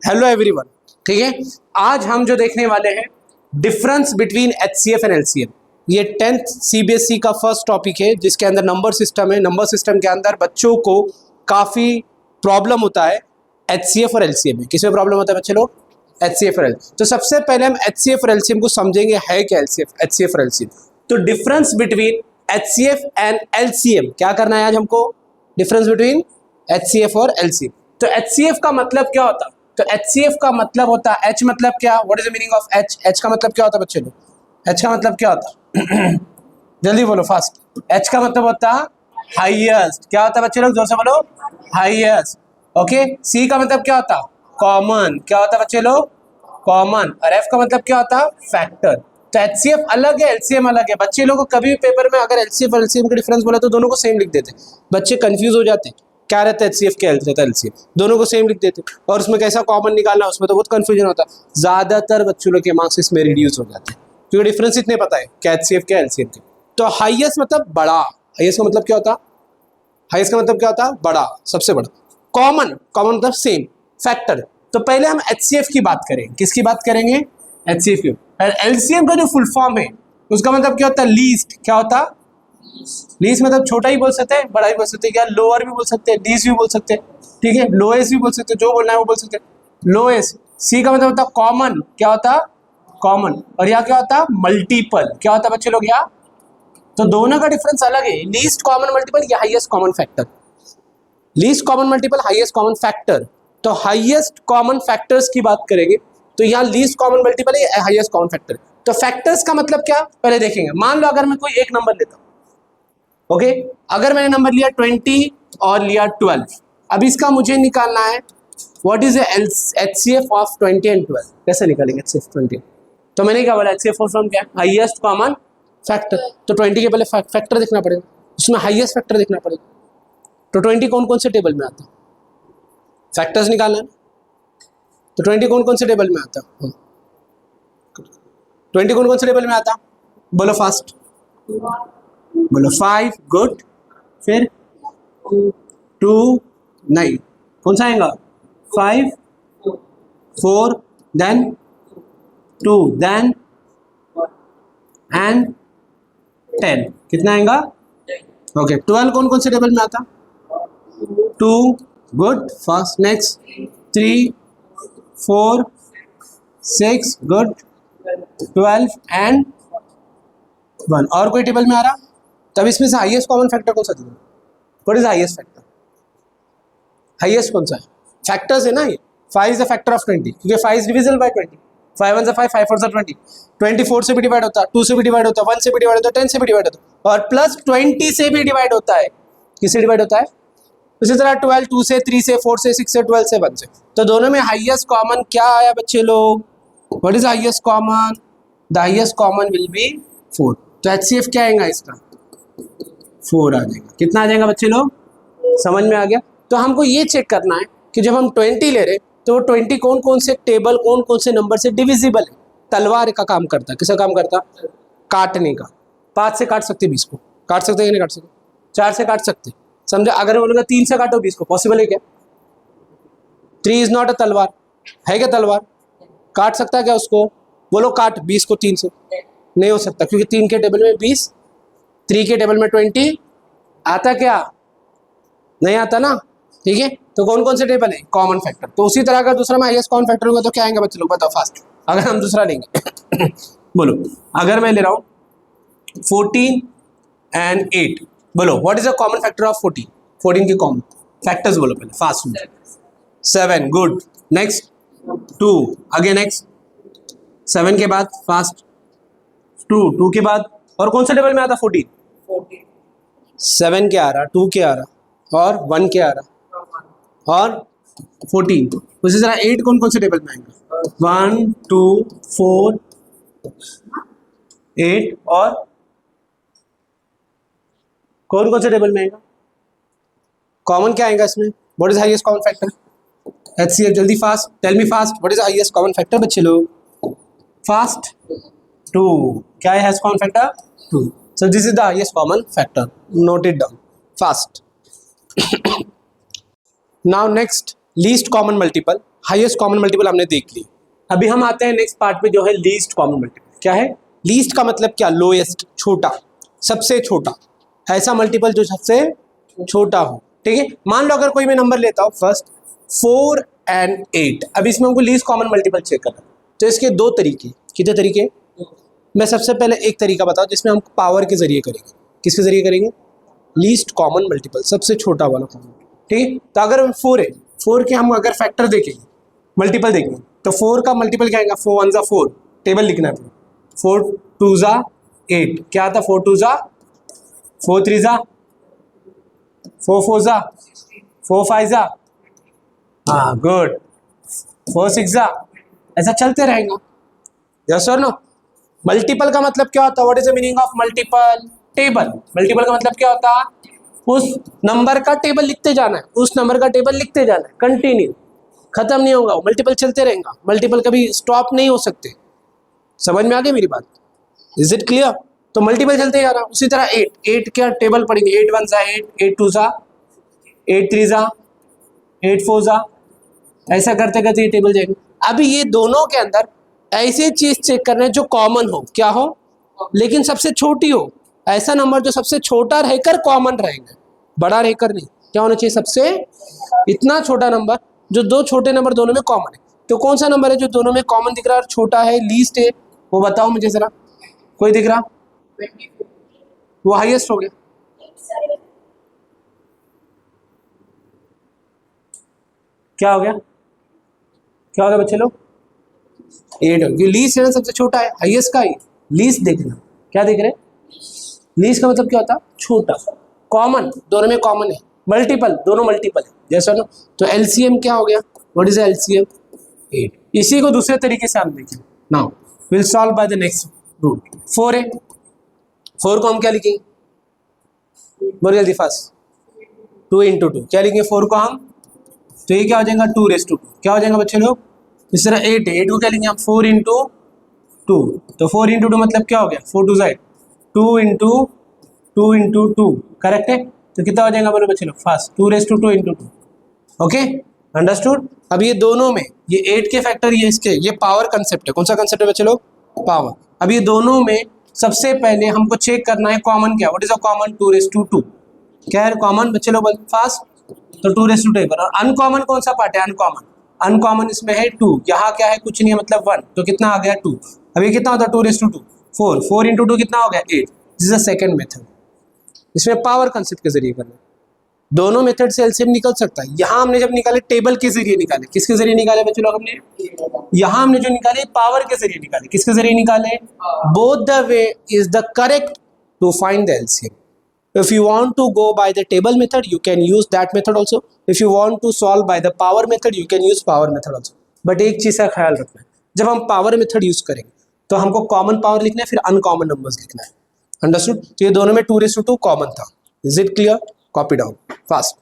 Hello everyone. ठीक है, आज हम जो देखने वाले हैं difference between HCF and LCM. ये 10th सीबीएसई का फर्स्ट टॉपिक है जिसके अंदर नंबर सिस्टम है। नंबर सिस्टम के अंदर बच्चों को काफ़ी प्रॉब्लम होता है एचसीएफ और एलसीएम में। किसमें प्रॉब्लम होता है बच्चे लोग? एचसीएफ और एलसीएम। तो सबसे पहले हम एचसीएफ और एलसीएम को समझेंगे है क्या एचसीएफ और एलसीएम। तो difference between HCF and LCM क्या करना है आज हमको? डिफरेंस बिटवीन एचसीएफ और एलसीएम। तो एचसीएफ का मतलब क्या होता है? तो HCF का मतलब होता है, H मतलब क्या? What is the meaning of H? H का मतलब क्या होता है बच्चे लोग? H का मतलब क्या होता है? जल्दी बोलो फास्ट। H का मतलब होता है हाईएस्ट। क्या होता है बच्चे लोग? जोर से बोलो, हाईएस्ट। ओके। C का मतलब क्या होता है? कॉमन। क्या होता है बच्चे लोग? कॉमन। और F का मतलब क्या होता है? फैक्टर। तो HCF अलग है, LCM अलग है। बच्चे लोग को कभी भी पेपर में अगर HCF और LCM का डिफरेंस बोला तो दोनों को सेम लिख देते, बच्चे कंफ्यूज हो जाते हैं क्या रहता है HCF क्या रहता है LCM, दोनों को सेम लिख देते और उसमें कैसा कॉमन निकालना उसमें तो बहुत कंफ्यूजन होता है। ज्यादातर बच्चों लोग के मार्क्स इसमें रिड्यूस हो जाते हैं क्योंकि डिफरेंस इतने पता है क्या HCF क्या LCM के। तो हाईएस्ट मतलब बड़ा। हाईएस्ट का मतलब क्या होता है? हाईएस्ट का मतलब क्या होता है? बड़ा, सबसे बड़ा। कॉमन, कॉमन मतलब सेम। फैक्टर। तो पहले हम HCF की बात करेंगे। किसकी बात करेंगे? HCF की। और LCM का जो फुल फॉर्म है उसका मतलब क्या होता है? लीस्ट। क्या होता है? लीस्ट मतलब छोटा ही बोल सकते हैं, बड़ा ही बोल सकते हैं, क्या लोअर भी बोल सकते हैं, लीस्ट भी बोल सकते हैं। ठीक है, लोएस्ट भी बोल सकते हैं, जो बोलना है वो बोल सकते हैं। लोएस्ट। सी का मतलब होता है कॉमन। क्या होता है? कॉमन। और यहाँ क्या होता है? मल्टीपल। क्या होता है बच्चे लोग यहाँ? तो दोनों का डिफरेंस अलग है। लीस्ट कॉमन मल्टीपल या highest common factor. Least common multiple, highest common factor. तो हाईएस्ट कॉमन फैक्टर्स की बात करेंगे तो यहाँ लीस्ट कॉमन मल्टीपल है, हाईएस्ट कॉमन फैक्टर। तो फैक्टर्स का मतलब क्या पहले देखेंगे। मान लो अगर मैं कोई एक नंबर लेता हूँ, ओके अगर मैंने नंबर लिया 20 और लिया 12, अब इसका मुझे निकालना है what is HCF of 20 and 12। कैसे निकालेंगे HCF 20? तो मैंने क्या बोला, HCF फॉर्म क्या है? Highest common factor. तो 20 के पहले फैक्टर देखना पड़ेगा, उसमें हाईएस्ट फैक्टर देखना पड़ेगा। तो 20 कौन कौन से टेबल में आता है? फैक्टर्स निकालना है। तो 20 कौन कौन से टेबल में आता है? 20 कौन कौन से टेबल में आता? बोलो फास्ट बोलो। 5 गुड, फिर 2 9, कौन सा आएगा? 5 4 देन 2 देन एंड 10, कितना आएगा? ओके 12 कौन कौन से टेबल में आता? 2 good fast, next 3 4 6 good 12 and 1। और कोई टेबल में आ रहा? तब इसमें से हाईएस्ट कॉमन फैक्टर कौन सा दिया? What is highest factor? Highest कौन सा है? फैक्टर्स है ना ये। 5 इज द फैक्टर ऑफ 20 क्योंकि 5 इज डिविजिबल बाय 20। 5 1 से 5, 5 4 से 20, 24 से भी डिवाइड होता है, 2 से भी डिवाइड होता है, 1 से भी डिवाइड होता है, 10 से भी डिवाइड होता है और प्लस 20 से भी डिवाइड होता है। किससे डिवाइड होता है? उसी तरह 12 2 से, 3 से, 4 से, 6 से, 12 से, 1 से। तो दोनों में हाईएस्ट कॉमन क्या आया बच्चे लोग? What is highest common? The highest common will be 4। तो HCF क्या आएगा इसका? 4 आ जाएगा। कितना आ जाएगा बच्चे लोग? समझ में आ गया? तो हमको ये चेक करना है कि जब हम 20 ले रहे तो वो 20 कौन कौन से टेबल, कौन कौन से नंबर से डिविजिबल है। तलवार का काम करता है। किसका काम करता? काटने का। 5 से काट सकते 20 को, काट सकते हैं कि नहीं काट सकते? 4 से काट सकते, समझे? अगर बोलूँगा 3 से काटो 20 को, पॉसिबल है क्या? 3 इज नॉट अ तलवार। है क्या तलवार? काट सकता है क्या उसको? बोलो काट 20 को 3 से। नहीं हो सकता क्योंकि 3 के टेबल में 20, 3 के टेबल में 20 आता क्या? नहीं आता ना। ठीक है, तो कौन कौन से टेबल है? Common factor. तो उसी तरह का दूसरा में हाईएस्ट कॉमन फैक्टर होगा तो क्या आएंगे बच्चे लोग? बताओ फास्ट। अगर हम दूसरा लेंगे बोलो, अगर मैं ले रहा हूँ 14 एंड 8, बोलो what is the common factor of 14? 14 के कॉमन फैक्टर्स बोलो पहले फास्ट में। 7 गुड, नेक्स्ट 2, आगे नेक्स्ट 7 के बाद फास्ट 2 के बाद और कौन सा टेबल में आता? 14 7 के आ रहा, 2 के आ रहा और 1 के आ रहा और 14। उसी तरह 8 कौन कौन से टेबल में आएंगे? 1 2 4 8 और कौन कौन से टेबल में आएगा? कॉमन क्या आएगा इसमें? What is highest common factor? HCF। जल्दी fast, tell me fast, what is highest common factor बच्चे लोग? फास्ट 2। क्या है highest common factor? 2। So this is the highest common factor. Note it down fast. Now next, least common multiple, highest common multiple हमने देख ली। अभी हम आते हैं नेक्स्ट पार्ट पे जो है लीस्ट कॉमन मल्टीपल। क्या है लीस्ट का मतलब? क्या लोएस्ट, छोटा, सबसे छोटा, ऐसा मल्टीपल जो सबसे छोटा हो। ठीक है, मान लो अगर कोई मैं नंबर लेता हूँ फर्स्ट 4 and 8, अब इसमें हमको लीस्ट कॉमन मल्टीपल चेक करना, तो इसके दो तरीके। कितने तरीके? मैं सबसे पहले एक तरीका बताऊँ जिसमें हम पावर के जरिए करेंगे। किसके जरिए करेंगे? लीस्ट कॉमन मल्टीपल, सबसे छोटा वाला कॉमन। ठीक है, तो अगर 4 है, 4 के हम अगर फैक्टर देखेंगे, मल्टीपल देखेंगे, तो 4 का मल्टीपल क्या आएगा? 4 1 * 4, टेबल लिखना है। 4 2 * 8, क्या आता? 4 2 * 4 3 * 4 4 * 4 5 * हाँ गुड, 4 6 * ऐसा चलते रहेगा। यस और नो? मल्टीपल का मतलब क्या होता है? What is the meaning of multiple? Table. Multiple का मतलब क्या होता है? उस नंबर का टेबल लिखते जाना है, उस नंबर का टेबल लिखते जाना है, कंटिन्यू, खत्म नहीं होगा, मल्टीपल चलते रहेगा, मल्टीपल कभी स्टॉप नहीं हो सकते। समझ में आ गई मेरी बात? Is it clear? तो मल्टीपल चलते जा रहा। उसी तरह 8 क्या टेबल पढ़ेंगे? 8 1 * 8, 8 2 * 8 3 * 8 4 * ऐसा करते करते ये टेबल जाएंगे। अभी ये दोनों के अंदर ऐसी चीज चेक करना है जो कॉमन हो। क्या हो? लेकिन सबसे छोटी हो। ऐसा नंबर जो सबसे छोटा रहकर कॉमन रहेगा, बड़ा रहकर नहीं। क्या होना चाहिए? सबसे इतना छोटा नंबर जो दो छोटे नंबर दोनों में कॉमन है। तो कौन सा नंबर है जो दोनों में कॉमन दिख रहा है और छोटा है, लीस्ट है? वो बताओ मुझे जरा। कोई दिख रहा? वो हाईएस्ट हो गया। क्या हो गया? क्या हो गया बच्चे लोग? 8 हो गया। लीस्ट है ना, सबसे छोटा है, हाईएस्ट का ही लीस्ट देखना। क्या देख रहे? लीस्ट का मतलब क्या होता है? छोटा। कॉमन, दोनों में कॉमन है। मल्टीपल, दोनों मल्टीपल है। जैसा ना, तो एलसीएम क्या हो गया? What is LCM? 8। इसी को दूसरे तरीके से हम देखें। Now will solve by the next rule. 4 है, 4 को हम क्या लिखेंगे? बोल जल्दी फास्ट। 2 × 2 क्या लिखेंगे? 4 को हम, तो ये क्या हो जाएगा? 2⁻²। क्या हो जाएगा बच्चे लोग? इस तरह 8 है, 8 को क्या लेंगे हम? 4 × 2। तो 4 × 2 मतलब क्या हो गया? 4 2 * 8, 2 × 2 × 2, करेक्ट है? तो कितना हो जाएगा बोलो बच्चे लोग फास्ट? 2⁻² × 2। Okay, understood? अब ये दोनों में, ये 8 के फैक्टर, ये इसके, ये पावर कंसेप्ट है। कौन सा कंसेप्ट है बच्चे लोग? पावर। अब ये दोनों में सबसे पहले हमको चेक करना है कॉमन क्या? What is a common? 2⁻²। क्या है कॉमन बच्चे लोग? फास्ट। तो 2⁻2 और अनकॉमन कौन सा पार्ट है? अनकॉमन। अनकॉमन इसमें है 2, यहाँ क्या है? कुछ नहीं है, मतलब 1, तो कितना आ गया? 2। अब ये कितना होता है? 2⁻2, 4, 4 × 2 कितना हो गया? 8। This is the second method. इसमें पावर कंसेप्ट के जरिए करना। दोनों मेथड से एलसीएम निकल सकता है। यहाँ हमने जब निकाले टेबल के जरिए निकाले। किसके जरिए निकाले बच्चों लोग? हमने यहाँ हमने जो निकाले पावर के जरिए निकाले। किसके जरिए निकाले? Both the way is the correct to find the LCM. If you want to go by the table method, you can use that method also. If you want to solve by the power method, you can use power method also. But एक चीज़ का ख्याल रखना है, जब हम power method use करेंगे तो हमको कॉमन पावर लिखना है, फिर अनकॉमन नंबर्स लिखना है। अंडरस्टूड? तो ये दोनों में 2⁻2 कॉमन था। Is it clear? Copy down fast.